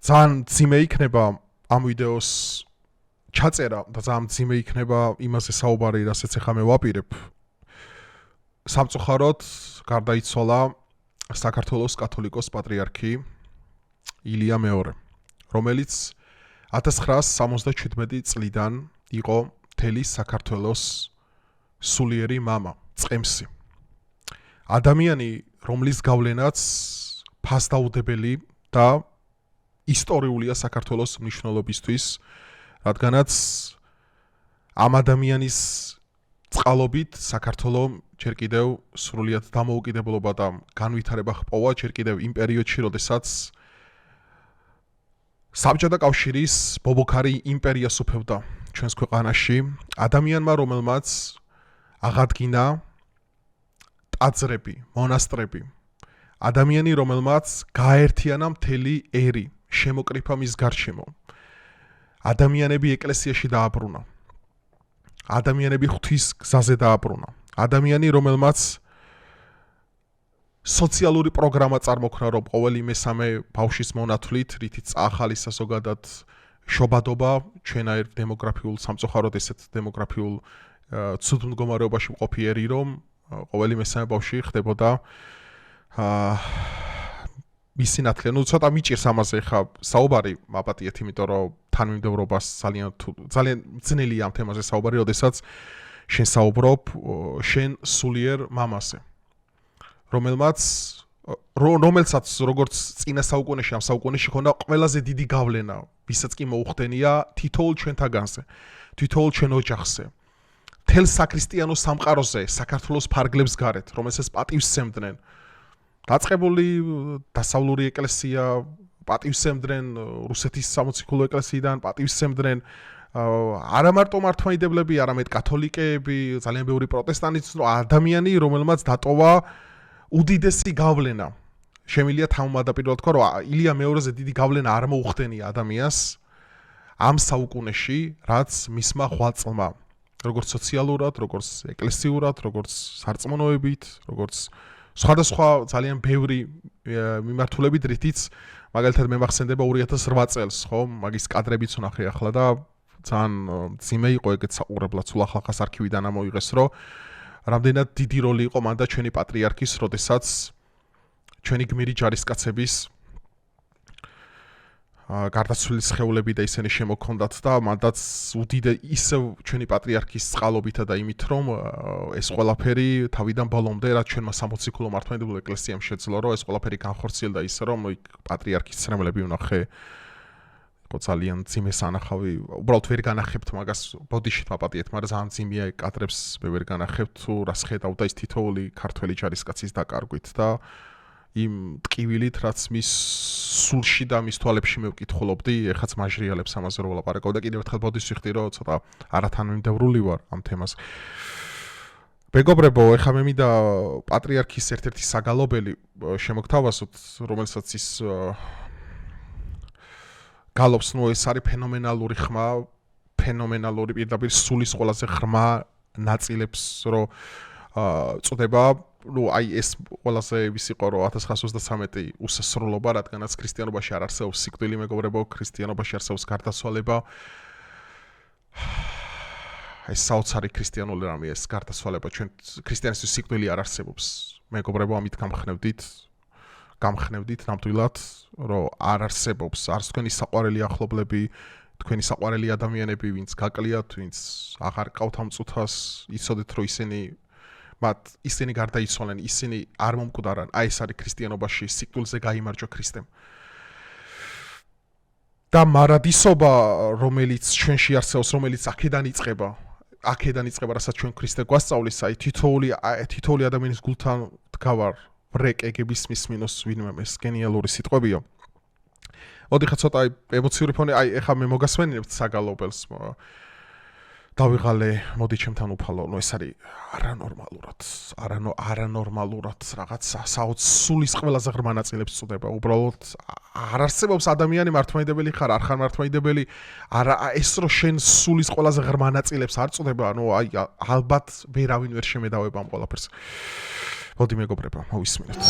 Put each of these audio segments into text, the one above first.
ძალიან ძიმე იქნება ამ ვიდეოს ჩაწერა და ძალიან ძიმე იქნება იმაზე საუბარი, რასაც ახლა მე ვაპირებ. სამწუხაროდ გარდაიცვალა საქართველოს კათოლიკოს პატრიარქი ილია მეორე, რომელიც 1977 წლიდან იყო მთელი საქართველოს სულიერი მამა, წყემსი. ადამიანი, რომლის გავლენაც ფასდაუდებელი და ისტორიულია საქართველოს მნიშვნელობისთვის, რადგანაც ამ ადამიანის წყალობით საქართველოს ჯერ კიდევ სრულიად დამოუკიდებლობა და განვითარება ჰპოვა, ჯერ კიდევ იმ პერიოდში, როდესაც საბჭოთა კავშირის ბობოქარი იმპერიას უფევდა ჩვენს ქვეყანაში, ადამიანმა, რომელმაც აღადგინა ტაძრები, მონასტრები, ადამიანი, რომელმაც გააერთიანა მთელი ერი, შემოკრიფა მის გარშემო. ადამიანები ეკლესიაში დააბრუნა. ადამიანები ღვთის გზაზე დააბრუნა. ადამიანი, რომელმაც სოციალური პროგრამა წარმოქმნა, რომ ყოველი მესამე ბავშვის მონათვლით, რითიც წაახალისა ზოგადად შობადობა ჩვენაერ დემოგრაფიულ სამწუხაროდ ესეთ დემოგრაფიულ ცუდ მდგომარეობაში მყოფი ერი, რომ ყოველი მესამე ბავშვი ხდებოდა მისი ნათლია. ნუ ცოტა მიჭირს ამაზე ხა საუბარი მაპატიეთ, იმიტომ რომ თანმიმდევრობას ძალიან ძნელია ამ თემაზე საუბარი, როდესაც შენ საუბრობ შენ სულიერ მამაზე, რომელსაც როგორც წინა საუკუნეში, ამ საუკუნეში ხონდა ყველაზე დიდი გავლენა, ვისაც კი მოუხდენია თითოეულ ჩვენთაგანზე, თითოეულ ჩვენ ოჯახზე, თელ საქრისტიანო სამყაროზე, საქართველოს ფარგლებს გარეთ, რომელსაც პატივსცემდნენ დაწყებული დასავლური ეკლესია, პატივსცემდნენ რუსეთის სამოციქულო ეკლესიიდან, პატივსცემდნენ არა მარტო მართლმადიდებლები, არამედ კათოლიკეები, ძალიან ბევრი პროტესტანტიც, ადამიანი, რომელმაც დატოვა უდიდესი გავლენა. შემიძლია თავმადაპირულად თქვა, რომ ილია მეორეზე დიდი გავლენა არ მოუხდენია ადამიანს ამ საუკუნეში, რაც მისმა ხვალწლმა, როგორც სოციალურად, როგორც ეკლესიურად, როგორც სარწმუნოებით, როგორც სხვადასხვა ძალიან ბევრი მიმართულებით, რითიც მაგალითად მე მახსენდება 2008 წელს, ხო, მაგის კადრებიც ვნახე ახლა და ძალიან ძიმე იყო ეგეც საყურებლად, სულ ახალ-ახალ არქივიდან ამოიღეს, რომ რამდენად დიდი როლი იყო მანდა ჩვენი პატრიარქის, როდესაც ჩვენი გმირი ჯარისკაცების გარდაცვლილი სხეულები და ისინი შემოქონდათ და მანდაც უდიდე ისევ ჩვენი პატრიარქის წყალობითა და იმით, რომ ეს ყველაფერი თავიდან ბოლომდე, რაც ჩვენმა სამოციქულო მართლმადიდებლურ ეკლესიამ შეძლო, რომ ეს ყველაფერი განხორციელდა ისე, რომ პატრიარქის ცრემლები ვნახე, იყო ძალიან ძიმე სანახავი, უბრალოდ ვერ განახებთ მაგას, ბოდიშით მაპატიეთ, მაგრამ ძალიან ძიმეა კადრებს მე ვერ განახებთ, თუ რას ხედავდა ის თითოეული ქართველი ჯარისკაცის დაკარგვით და იმ ტკივილით, რაც მის სულში და მის თვალებში მე ვკითხულობდი, ეხაც მაჟრიალებს ამაზე რო ვლაპარაკობ და კიდევ ერთხელ ბოდიშს ვიხდი, რომ ცოტა არათანმიმდევრული ვარ ამ თემას. მეგობრებო, ეხლა მე მინდა პატრიარქის ერთ-ერთი საგალობელი შემოგთავაზოთ, რომელსაც ის გალობს, ნუ ეს არის ფენომენალური ხმა, ფენომენალური პირდაპირ სულის ყველაზე ღრმა ნაწილებს რო წდება, ნუ აი ეს ყველაზე ის იყო, რომ 1923 უსასრულობა, რადგანაც ქრისტიანობაში არ არსებობს სიკვდილი, მეგობრებო, ქრისტიანობაში არსებობს გარდაცვალება. ეს საოცარი ქრისტიანული რამეა, ეს გარდაცვალება, ჩვენ ქრისტიანისთვის სიკვდილი არ არსებობს. მეგობრებო, ამით გამხნევდით ნამდვილად, რომ არ არსებობს არც თქვენი საყვარელი ახლობლები, თქვენი საყვარელი ადამიანები, ვინც გაკლიათ, ვინც აღარ ყავთ ამ წუთას, იცოდეთ, რომ ისინი გარდაიცვალნენ, ისინი არ მომკვდარან, აი ეს არის ქრისტიანობაში სიკვდილზე გაიმარჯვა ქრისტემ. და მარადისობა, რომელიც ჩვენში არსებობს, რომელიც აქედან იწყება, რასაც ჩვენ ქრისტე გვასწავლის, აი თითოეული ადამიანის გულთან დგავარ, ბრეკ ეგების მისმინოს ვინმე ეს გენიალური სიტყვებია. მოდიხა ცოტა ემოციური ფონი, აი ეხლა მე მოგასვენებთ საგალობელს. დავიღალე, მოდი ჩემთან უფალო, ნუ ეს არის არანორმალურად რაღაცა სულის ყველაზე ღრმა ნაწილებს წდება. უბრალოდ არ არსებობს ადამიანი მართლმადიდებელი ხარ, არ ხარ მართლმადიდებელი, არა ეს რო შენ სულის ყველაზე ღრმა ნაწილებს არ წდება, ნუ აი ალბათ ვერავინ ვერ შემედავება ამ ყველაფერს. მოდი მეგობრებო, მოვისმინოთ.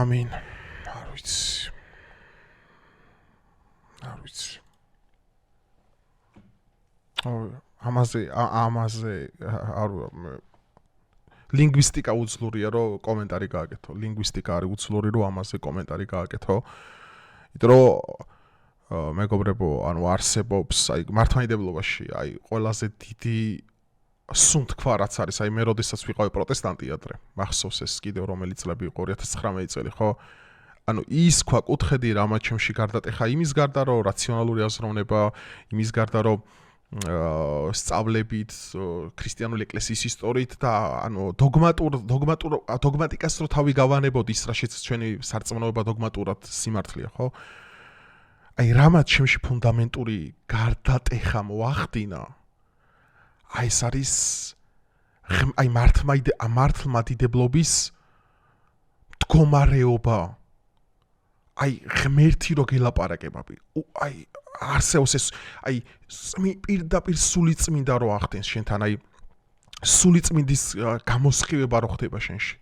ამინ. არ ვიცი. ამაზე ლინგვისტიკა უძლურია რომ კომენტარი გააკეთო. ლინგვისტიკა არის უძლური რომ ამაზე კომენტარი გააკეთო. იმიტომ რომ მეგობრებო, ანუ არსებობს აი მართლმადიდებლობაში, აი ყველაზე დიდი სუნთქვა რაც არის, აი მე როდესაც ვიყავი პროტესტანტი ადრე, მახსოვს ეს კიდევ რომელი წლები იყო 2019 წელი, ხო? ანუ ის ქვაკუთხედი რამაც ჩემში გარდატეხა იმის გარდა რომ რაციონალური აზროვნება, იმის გარდა რომ სწავლებით ქრისტიანული ეკლესიის ისტორიით და ანუ დოგმატიკას რო თავი გავანებოდი ის რაშიც ჩვენი სარწმუნოება დოგმატურად სიმართლეა, ხო? აი რამაც ჩემში ფუნდამენტური გარდატეხა მოახდინა. აი ეს არის აი მართლმადიდებლობის მდგომარეობა. აი ღმერთი რო გელაპარაკებები. აი არსებობს ეს აი პირდაპირ სულიწმინდა რო ახდენს შენთან, აი სულიწმინდის გამოსხივება რო ხდება შენში.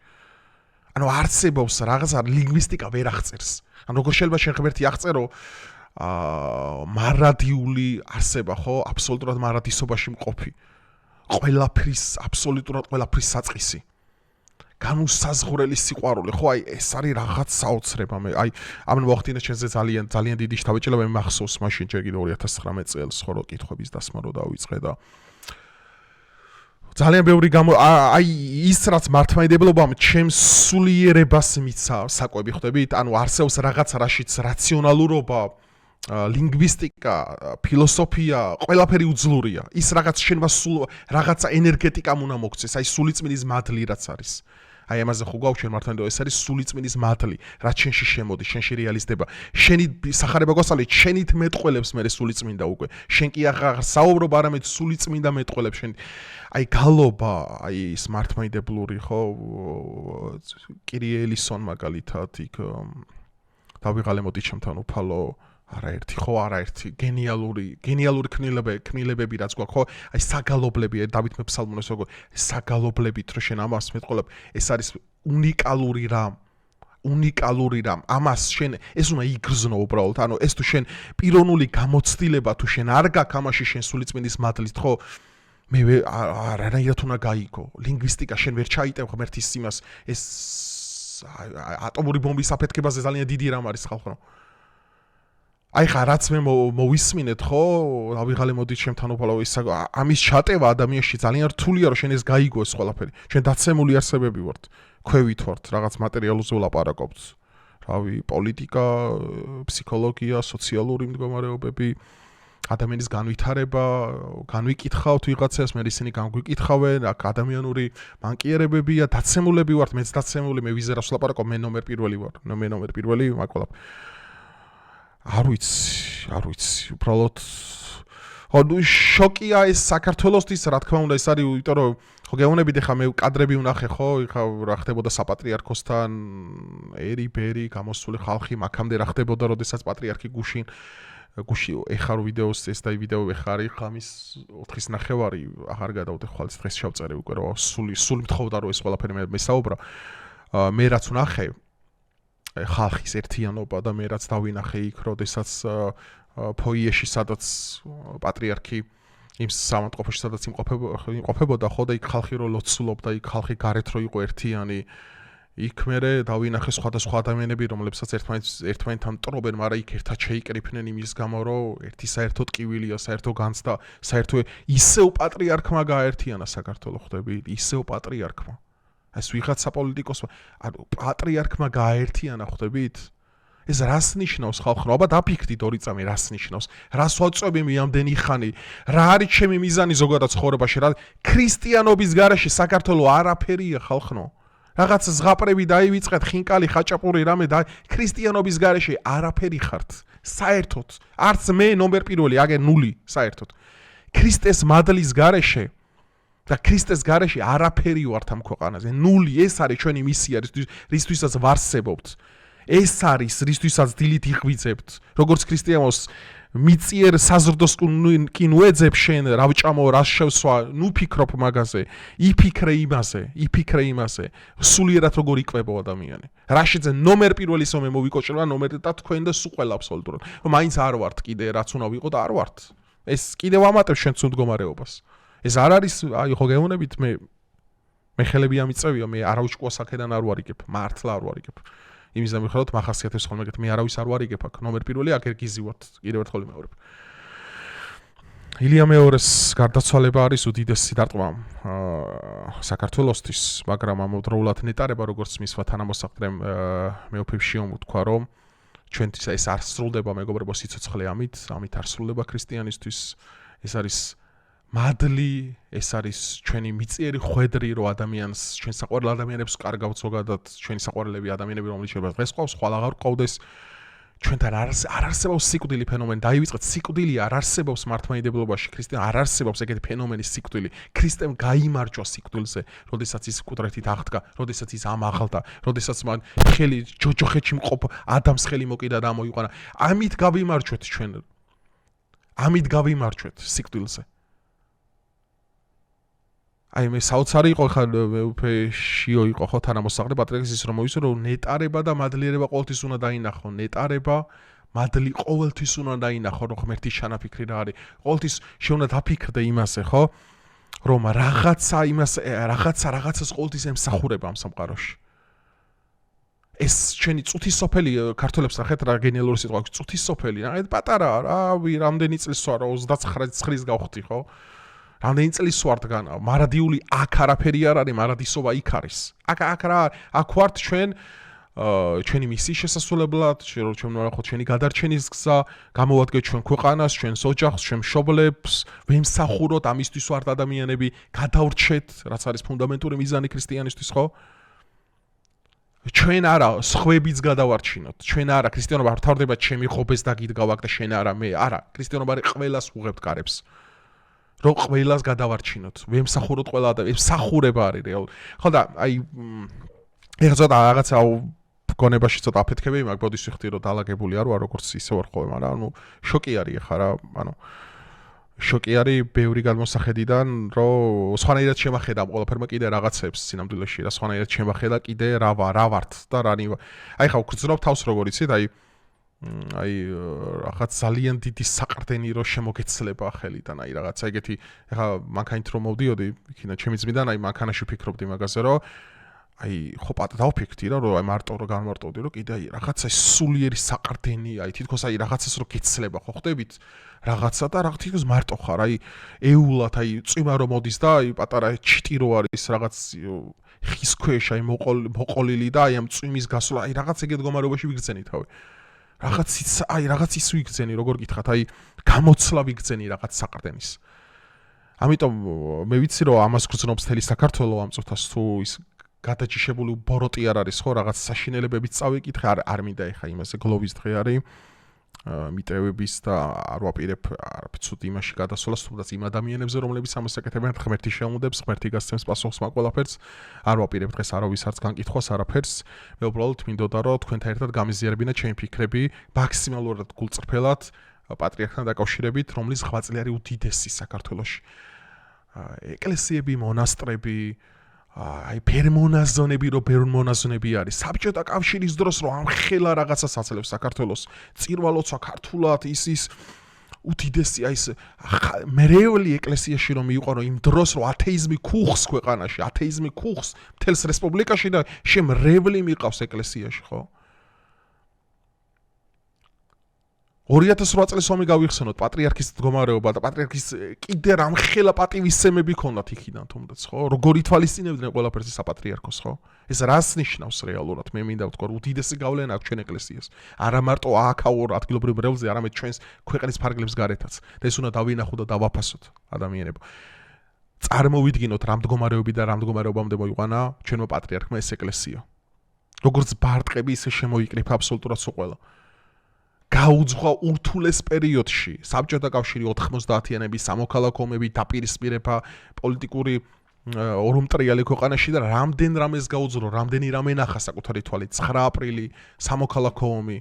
ანუ არსებობს რაღაცა ლინგვისტიკა ვერ აღწერს. ანუ როგორ შეიძლება შენ ღმერთი აღწერო მარადიული არსება, ხო? აბსოლუტურად მარადისობაში მყოფი. აბსოლუტურად ყველაფრის საწყისი. განუსაზღვრელი სიყვარული, ხო, აი ეს არის რაღაც საოცრება. მე აი ამან მოახდინა ჩვენზე ძალიან დიდი შთაბეჭდილება. მე მახსოვს მაშინ ჯერ კიდევ 2019 წელს ხო რო კითხების დასმა რო დავიწყე და ძალიან ბევრი აი ის რაც მართლმადიდებლობამ ჩემს სულიერებას მიცა საკვები ხვდებით, ანუ არსებობს რაღაც რაშიც რაციონალურობა, ლინგვისტიკა, ფილოსოფია, ყველაფერი უძლურია. ის რაღაც შენმა რაღაცა ენერგეტიკამ უნდა მოგცეს, აი სულიწმინდის მადლი რაც არის. აი ამაზე ხო გვაქვს ჩვენ მართლმადიდებლობა, ეს არის სულიწმინდის მადლი, რაც შენში შემოდის, შენში რეალიზდება. შენი სახარება გვასწავლეთ, შენით მეტყველებს მე სულიწმინდა უკვე. შენ კი აღარ საუბრობ, არამედ სულიწმინდა მეტყველებს შენ. აი გალობა, აი ის მართლმადიდებლური ხო კირიე ელისონ მაგალითად იქ დავიღალე მოდი ჩემთან უფალო არაერთი გენიალური ქმნილებები რაც გვაქვს, ხო? აი საგალობლები, დავით მეფსალმონეს როგორ საგალობლებით რო შენ ამას მეტყოლებ, ეს არის უნიკალური რამ. ამას შენ ეს უნდა იგრძნო უბრალოდ. ანუ ეს თუ შენ პიროვნული გამოცდილება თუ შენ არ გაქვს ამაში შენ სულიწმინდის მადლით, ხო? მე არანაირად უნდა გაიგო. ლინგვისტიკა შენ ვერ ჩაიტევ ღმერთის იმას, ეს ატომური ბომბის აფეთქებაზე ძალიან დიდი რამ არის ხალხო. აი ხა რაც მე მოვისმინეთ, ხო? ავიღალე მოდი ჩემთან უფალო ის ამის ჩატევა ადამიანში ძალიან რთულია რომ შენ ეს გაიგო ეს ყველაფერი. შენ დაცემული არსებები ვართ, ქვევით ვართ, რაღაც მატერიალურზე ვლაპარაკობთ. რავი, პოლიტიკა, ფსიქოლოგია, სოციალური მდგომარეობები, ადამიანის განვითარება, განვიკითხავთ ვიღაცას, მე ისინი განგვიკითხავენ, აქ ადამიანური მანკიერებებია, დაცემულები ვართ, მეც დაცემული, მე ვიზერავს ვლაპარაკობ, მე ნომერ პირველი ვარ, მე ნომერ პირველი მაგალითად. არ ვიცი, უბრალოდ შოკია ეს საქართველოსთვის, რა თქმა უნდა, ეს არის, იმიტომ რომ ხო გეუბნებით ახლა მე კადრები ვნახე, ხო, ხა რა ხდებოდა საპატრიარქოსთან, ერი-ბერი, გამოსული ხალხი, მაქამდე რა ხდებოდა, როდესაც პატრიარქი გუში ეხა რო ვიდეოს ეს და ვიდეო ეხარი, ხამის 4-ის ნახევარი აღარ გადავდე ხვალის დღეს შევწერე უკვე რომ სული მთხოვდა რომ ეს ყველაფერი მე საუბრა. მე რაც ვნახე ხალხის ერთიანობა და მე რაც დავინახე იქ, როდესაც ფოიეში სადაც პატრიარქი იმ სამონტყოფოში სადაც იმყოფებოდა, ხო და იქ ხალხი რო ლოცულობდა, იქ ხალხი გარეთ რო იყო ერთიანი, იქ მე დავინახე სხვადასხვა ადამიანები, რომლებსაც ერთმანეთთან მტრობენ, მაგრამ იქ ერთად შეიკრიფნენ იმის გამო, რომ ერთი საერთოდ ტკივილია, საერთო განცდა, საერთო ისევ პატრიარქმა გააერთიანა საქართველოს, ხვდები, ისევ პატრიარქმა. ეს ვიღაცა პოლიტიკოსმა, ანუ პატრიარქმა გააერთიანა, ხვდებით? ეს რას ნიშნავს ხალხო? აბა დაფიქრდით 2 წამი რას ნიშნავს? რას ვაწვევი მე ამდენი ხანი? რა არის ჩემი მიზანი ზოგადად ცხოვრებაში? რა ქრისტიანობის გარეშე საქართველოს არაფერია ხალხო? რაღაც ზღაპრები დაივიწყეთ, ხინკალი, ხაჭაპური რამე და ქრისტიანობის გარეშე არაფერი ხართ. საერთოდ, არც მე ნომერ პირველი, აგე 0 საერთოდ. ქრისტეს მადლის გარეშე და ქრისტეს გარეშე არაფერი ვართ ამ ქვეყანაზე. 0 ეს არის ჩვენი მისია, რისთვისაც ვარსებობთ. ეს არის რისთვისაც დილით იღვიძებთ როგორც ქრისტიანოს მიწიერ საზრდოს კი ნუ ეძებ შენ რა ვჭამო რა შევსვა ნუ ფიქრობ მაგაზე იფიქრე იმაზე სულიერად როგორ იკვებო ადამიანი რაშიძე ნომერ პირველი სომე მოვიკოჭრა ნომერი და თქვენ და სულ ყველა აბსოლუტურად მაინც არ ვართ კიდე რაც უნდა ვიყო და არ ვართ ეს კიდე ვამატებ შენ ცუდ მდგომარეობას ეს არ არის აი ხო გეუბნებით მე ხელები ამიწევია მე არავის აქედან არ ვარიგებ მართლა არ ვარიგებ იმის დამიხაროთ მახასიათებს ხოლმე ეგეთ მე არავის არ ვარიგებ აქ ნომერ პირველი აქ გიზივართ კიდევ ერთხელ ვიმეორებ ილია მეორეს გარდაცვალება არის უდიდესი დარტყმა საქართველოსთვის მაგრამ ამავდროულად ნეტარება როგორც მისვა თანამოსახდრემ მეოფებში თქვა რომ ჩვენთვის ეს არ სრულდება მეგობრებო სიცოცხლე ამით არ სრულდება ქრისტიანისთვის ეს არის მადლი ეს არის ჩვენი მიწიერი ხვედრი რომ ადამიანს ჩვენ საყვარელ ადამიანებს კარგავთ ზოგადად ჩვენი საყვარელები ადამიანები რომლის შეიძლება დღეს ყავს ხვალ აღარ ყავდეს ჩვენთან არ არსებობს სიკვდილი ფენომენი დაივიწყეთ სიკვდილი არ არსებობს მართლმადიდებლობაში ქრისტიან არ არსებობს ეგეთი ფენომენი სიკვდილი ქრისტემ გაიმარჯვა სიკვდილზე როდესაც ის კუდრეთით აღდგა როდესაც ის ამაღლდა როდესაც მან ხელი ჯოჯოხეთში მყოფ ადამს ხელი მოკიდა და ამოიყვანა ამით გავიმარჯვეთ ჩვენ ამით გავიმარჯვეთ სიკვდილზე აი მე საოცარი იყო ხა მეუფეშიო იყო ხო თანამოსახლე პატრიარქის ის რომ მოვისურვო რომ ნეტარება და მადლიერება ყოველთვის უნდა დაინახო ნეტარება მადლი ყოველთვის უნდა დაინახო რომ ღმერთის ჩანაფიქრი რა არის ყოველთვის შეუნდა დაფიქრდე იმაზე ხო რომ რაღაცას ყოველთვის ემსახურება ამ სამყაროში ეს ჩვენი წუთის სოფელი ქართველებს ნახეთ რა გენიალური სიტყვა წუთის სოფელი რა პატარა რავი რამდენი წლის ვარ 29 წლის გავხდი ხო რამდენი წლის ვართ განა მარადიული აქ არაფერი არ არის მარადისობა იქ არის აქ ვართ ჩვენ ჩვენი მისიის შესასრულებლად ჩვენ ვართ ჩვენი გადარჩენის გზა გამოვადგეთ ჩვენ ქვეყანას ჩვენს ოჯახს ჩვენ მშობლებს ვემსახუროთ ამისთვის ვართ ადამიანები გადავრჩეთ რაც არის ფუნდამენტური მიზანი ქრისტიანისთვის ხო ჩვენ არა სხვებიც გადავარჩინოთ ჩვენ არა ქრისტიანობა არ თავდება ჩემი ხობეს დაგიდგავაკ და შენ არა მე არა ქრისტიანობა არის ყველას უღებთ კარებს რომ ყველას გადავარჩინოთ ვემსახუროთ ყველა ადამიანს ემსახურება არის რეალ ხო და აი ეხლა ცოტა რაღაცა გონებაში ცოტა აფეთქები მაგ ბოდის ვიხდი რომ დაალაგებული არ ვარ როგორც ისე ვარ ხოლმე მაგრამ ანუ შოკი არის ეხლა რა ანუ შოკი არის ბევრი გადმოსახედიდან რომ სხვანაირად შემახედა ყველაფერმა კიდე რაღაცებს სინამდვილეში რა სხვანაირად შემახედა კიდე რა ვართ და რანი აი ხა ვგრძნობ თავს როგორ იცით აი რაღაც ძალიან დიდი საყრდენი რო შემოგეცლება ხელიდან აი რაღაცა ეგეთი ეხლა მანქანით რომ მოვდიოდი იქინა ჩემი ძმიდან აი მანქანაში ვფიქრობდი მაგაზე რომ აი ხო დავფიქრდი რა რომ აი მარტო რო განმარტოვდი რომ კიდე აი რაღაცა სულიერი საყრდენი აი თითქოს აი რაღაცას რო გეცლება ხო ხდებით რაღაცა და რა თითქოს მარტო ხარ აი ეულად აი წვიმა რომ მოდის და აი პატარა ჩიტი რო არის რაღაც ხის ქვეშ აი მოყოლილი და აი ამ წვიმის გასვლა აი რაღაც ეგეთ მდგომარეობაში ვიგრძენი თავი რაღაც ის ვიგრძენი როგორ გითხრათ აი გამოცლა ვიგრძენი რაღაც საყრდენის ამიტომ მე ვიცი რომ ამას გრძნობს თელი საქართველოს ამ წუთას თუ ის გადაჭიშებული ბოროტი არ არის ხო რაღაც საშინელებებით წავიკითხე არ მინდა ეხა იმაზე გლოვის დღე არის მიტევების და არ ვაპირებ ცუდ იმაში გადასვლას თუნდაც იმ ადამიანებზე რომლებიც ამას აკეთებენ ღმერთი შეუმდებს ღმერთი გასცემს პასუხს მაგ ყველაფერს არ ვაპირებ დღეს არავის არც განკითხვას არაფერს მე უბრალოდ მინდოდა რომ თქვენთან ერთად გამიზიარებინა ჩემი ფიქრები მაქსიმალურად გულწრფელად პატრიარქთან დაკავშირებით რომლის ღვაწლი არის უდიდესი საქართველოში ეკლესიები მონასტრები აი ფერმონაზონები რო ფერმონაზონები არის საბჭოთა კავშირის დროს რო ამხელა რაღაცას აცლებს საქართველოს წირვალოცვა ქართულად ის უდიდესი აი ეს მერეული ეკლესიაში რომ მიყვარო იმ დროს რო ათეიზმი ქუხს ქვეყანაში ათეიზმი ქუხს მთელს რესპუბლიკაში და შემრევლი მიყავს ეკლესიაში ხო 2008 წლის ომი გავიხსენოთ პატრიარქის მდგომარეობა და პატრიარქის კიდე რამხელა პატივისცემები ქონდათ იქიდან თუნდაც ხო როგორ ითვალისწინებდნენ ყველაფერს საპატრიარქოს ხო ეს რას ნიშნავს რეალურად მე მინდა ვთქვა უდიდესი გავლენა აქვს ჩვენ ეკლესიას არა მარტო აქაურ ადგილობრივ მრევლზე არამედ ჩვენს ქვეყნის ფარგლებს გარეთაც და ეს უნდა დავინახოთ და დავაფასოთ ადამიანებო წარმოვიდგინოთ რა მდგომარეობი და რა მდგომარეობამდე მოიყვანა ჩვენმა პატრიარქმა ეს ეკლესია როგორც ბარტყები ისე შემოიკრიფა აბსოლუტურად სულ ყველა გაუძღვა ურთულეს პერიოდში საბჭოთა კავშირი 90-იანების სამოქალაქო ომები დაპირისპირება პოლიტიკური ორომტრიალი ქვეყანაში და რამდენ რამეს გაუძლო, რამდენი რამე ნახა საკუთარი თვალით 9 აპრილი სამოქალაქო ომი.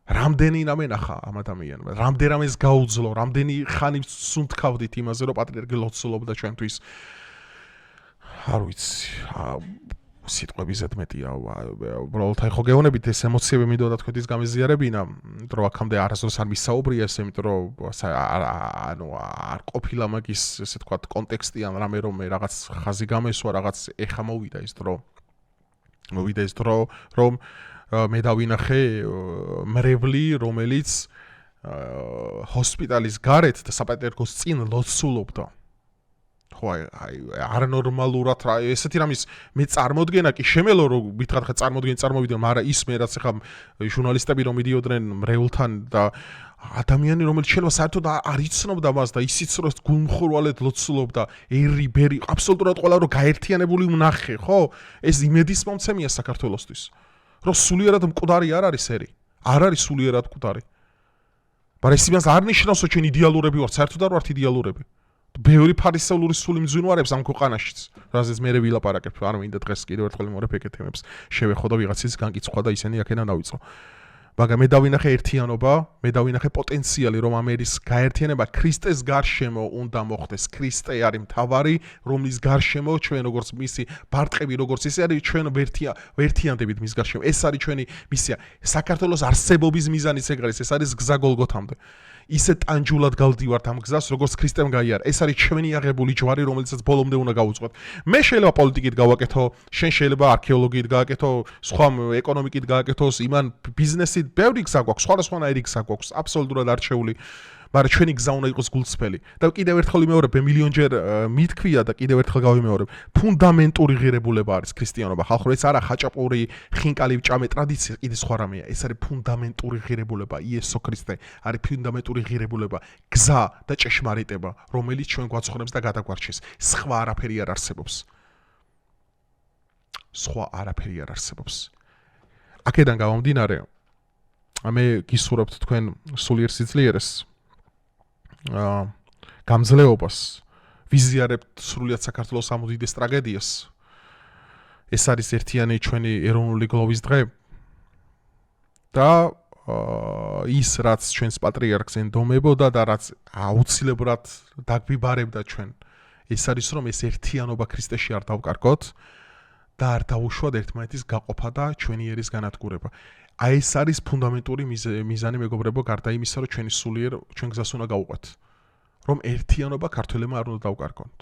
რამდენი რამე ნახა ამ ადამიანმა, რამდენ რამეს გაუძლო, რამდენი ხანი სუნთქავდით იმაზე, რომ პატრიარქი ლოცულობდა ჩვენთვის. არ ვიცი, სიტყვები ზედმეტია, უბრალოდ აი ხო გეუბნებით ეს ემოციები მინდოდა თქვენთვის გამეზიარებინა, რომ აქამდე არასდროს არ მისაუბრია ეს, იმიტომ რომ ანუ არ ყოფილა მაგის ესე თქვა კონტექსტი ან რამე რომ რაღაც ხაზი გამესვა, რაღაც ეხა მოვიდა ეს დრო, რომ მე დავინახე მრევლი, რომელიც ჰოსპიტალის გარეთ და საპატრიარქოს წინ ლოცულობდა. ხო აი არნორმალურად რა ესეთი რამის მე წარმოდგენა კი შემელო რომ მითხრათ ხა წარმოვიდნენ, მაგრამ ის მე რაც ხა ჟურნალისტები რომ მიდიოდნენ მრევლთან და ადამიანი რომელიც შეიძლება საერთოდ არ იცნობდა მას და ისიც რომ გულმხურვალედ ლოცულობდა ერი ბერი აბსოლუტურად ყველა რომ გაერთიანებული ვნახე, ხო? ეს იმედის მომცემია საქართველოსთვის. რომ სულიერად მკვდარი არ არის ერი. არ არის სულიერად მკვდარი. მაგრამ ეს იმას არ ნიშნავს რომ ჩვენ იდეალურები ვართ, საერთოდ არ ვართ იდეალურები. ბევრი ფარისეულური სული მძვინვარებს ამ ქვეყანაშიც. რაზეც მე ვილაპარაკებ, არ მინდა დღეს კიდევ ერთხელ მორებ ეგეთ თემებს შევეხო და ვიღაცის განკიცხვა და ისინი აქედან დავიწყო. მაგრამ მე დავინახე ერთიანობა, მე დავინახე პოტენციალი, რომ ამერის გაერთიანება ქრისტეს გარშემო უნდა მოხდეს. ქრისტე არის მთავარი, რომლის გარშემო ჩვენ როგორც მისი ბარტყები, როგორც ისე არის ჩვენ ვერთიანდებით მის გარშემო. ეს არის ჩვენი მისია. საქართველოს არსებობის მიზანიც ეგ არის, ეს არის გზა გოლგოთამდე. ისე ტანჯულად გავდივართ ამ გზას, როგორც ქრისტემ გაიარა. ეს არის ჩვენი აღებული ჯვარი, რომელიცაც ბოლომდე უნდა გავუწყოთ. მე შეიძლება პოლიტიკით გავაკეთო, შენ შეიძლება არქეოლოგიით გააკეთო, სხვა ეკონომიკით გააკეთოს, იმან ბიზნესით, ბევრი გზა გვაქვს, სხვადასხვანაირი გზა გვაქვს, აბსოლუტურად არჩეული. მაგრამ ჩვენი გზა უნდა იყოს გულწრფელი. და კიდევ ერთხელ ვიმეორებ, მე მილიონჯერ მითქვია და კიდევ ერთხელ გავიმეორებ, ფუნდამენტური ღირებულება არის ქრისტიანობა. ხალხო, ეს არა ხაჭაპური, ხინკალი, ჭამე ტრადიცია, კიდე სხვა რამეა. ეს არის ფუნდამენტური ღირებულება, იესო ქრისტე არის ფუნდამენტური ღირებულება, გზა და ჭეშმარიტება, რომელიც ჩვენ გვაცხოვრებს და გადაგვარჩენს. სხვა არაფერი არ არსებობს. სხვა არაფერი არ არსებობს. აქედან გამომდინარე, მე გისურვებთ თქვენ სულიერ სიძლიერეს. გამძლეობას ვიზიარებთ სრულიად საქართველოს ამ უდიდეს ტრაგედიას. ეს არის ერთიანი ჩვენი ეროვნული გლოვის დღე და ის რაც ჩვენს პატრიარქს ენდომებოდა და რაც აუცილებლად დაგვიბარებდა ჩვენ, ეს არის რომ ეს ერთიანობა ქრისტეში არ დავკარგოთ და არ დავუშვათ ერთმანეთის გაყოფა და ჩვენი ერის განადგურება. აი ეს არის ფუნდამენტური მიზანი მეგობრებო, გარდა იმისა, რომ ჩვენი სულიერ ჩვენ გზას უნდა გავუყვეთ. რომ ერთიანობა ქართველებმა არ უნდა დავკარგოთ.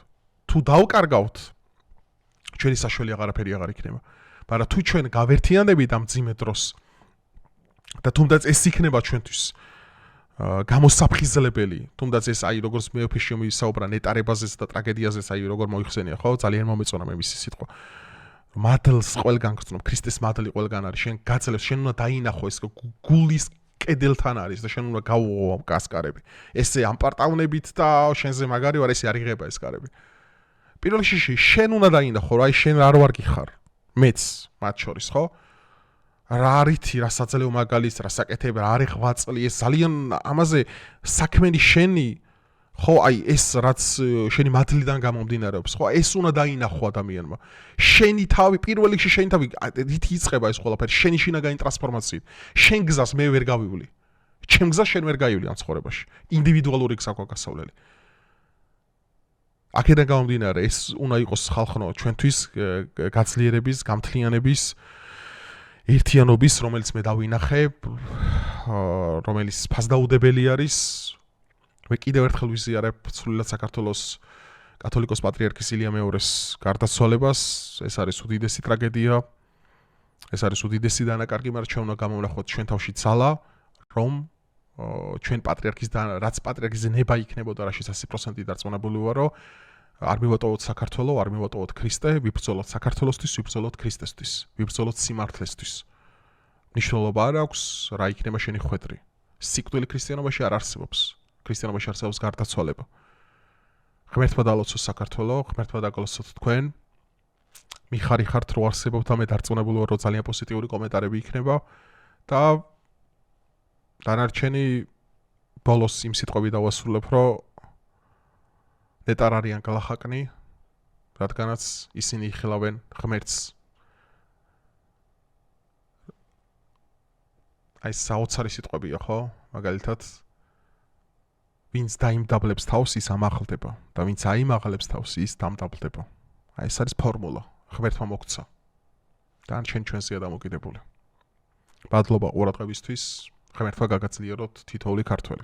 თუ დავკარგავთ, ჩვენი საშველი აღარაფერი აღარ იქნება. მაგრამ თუ ჩვენ გავერთიანდებით ამ ძიმე დროს და თუნდაც ეს იქნება ჩვენთვის გამოსაფხიზლებელი, თუნდაც ეს აი როგორც მე ოფისში მისაუბრა ნეტარებაზეც და ტრაგედიაზეც, აი როგორ მოიხსენია, ხო? ძალიან მომეწონა მე მისი სიტყვა. მადლს ყველგან გწნობ, ქრისტეს მადლი ყველგან არის. შენ გაძლევს, შენ უნდა დაინახო ეს გულის კედელთან არის და შენ უნდა გაუღო ამ კასკარები. ესე ამ პარტავნებით და შენზე მაგარი ვარ, ესე არ იღება ეს კარები. პირველ რიგში შენ უნდა დაინახო, რა შენ არ ვარ გიხარ. მეც მათ შორის, ხო? რა არითი, რა საძლეო მაგალის, რა საკეთებ, რა არის ღვაწლი, ეს ძალიან ამაზე საქმენი შენი ხო აი ეს რაც შენი მადლიდან გამომდინარეობს, ხო ეს უნდა დაინახო ადამიანმა. შენი თავი პირველ რიგში შენი თავი რითი იწყება ეს ყველაფერი, შენი შინა გაინ ტრანსფორმაციით. შენ გზას მე ვერ გავივლი. ჩემ გზას შენ ვერ გაივლი ამ ცხოვრებაში. ინდივიდუალური გზა გვაქვს გასავლელი. აქედან გამომდინარე ეს უნდა იყოს ხალხო ჩვენთვის გაძლიერების, გამთლიანების, ერთიანობის, რომელიც მე დავინახე, რომელიც ფასდაუდებელი არის. მე კიდევ ერთხელ ვიზიარებ სრულიად საქართველოს კათოლიკოს პატრიარქის ილია მეორეს გარდაცვალებას. ეს არის უდიდესი ტრაგედია. ეს არის უდიდესი დანაკარგი, მაგრამ ჩვენ უნდა გამოვნახოთ ჩვენ თავში ძალა, რომ ჩვენ პატრიარქის რაც პატრიარქის ნება იქნებოდა, რაშიც 100% დარწმუნებული ვარ, რომ არ მივატოვოთ საქართველოს, არ მივატოვოთ ქრისტე, ვიბრძოლოთ საქართველოსთვის, ვიბრძოლოთ ქრისტესთვის, ვიბრძოლოთ სიმართლესთვის. მნიშვნელობა არ აქვს, რა იქნება შენი ხვედრი. სიკვდილი ქრისტიანობაში არ არსებობს. ქრისტიანობაში არსებობს გარდაცვალება. ღმერთმა დალოცოს საქართველო, ღმერთმა დაგლოცოთ თქვენ. მიხარიხართ რო არსებობთ და მე დარწმუნებული ვარ, რომ ძალიან პოზიტიური კომენტარები იქნება და დანარჩენი ბოლოს იმ სიტყვები დავასრულებ, რომ ნეტარ არიან გლახაკნი, რადგანაც ისინი იხილავენ ღმერთს. აი საოცარი სიტყვებია, ხო? მაგალითად ვინც დაიმდაბლებს თავს, ის ამაღლდება და ვინც აიმაღლებს თავს, ის დამდაბლდება. აი ეს არის ფორმულა. ღმერთმა მოგცა. დანარჩენ ჩვენზეა დამოკიდებული. მადლობა ყურადღებისთვის. ღმერთმა გაგაძლიეროთ თითოეული ქართველი.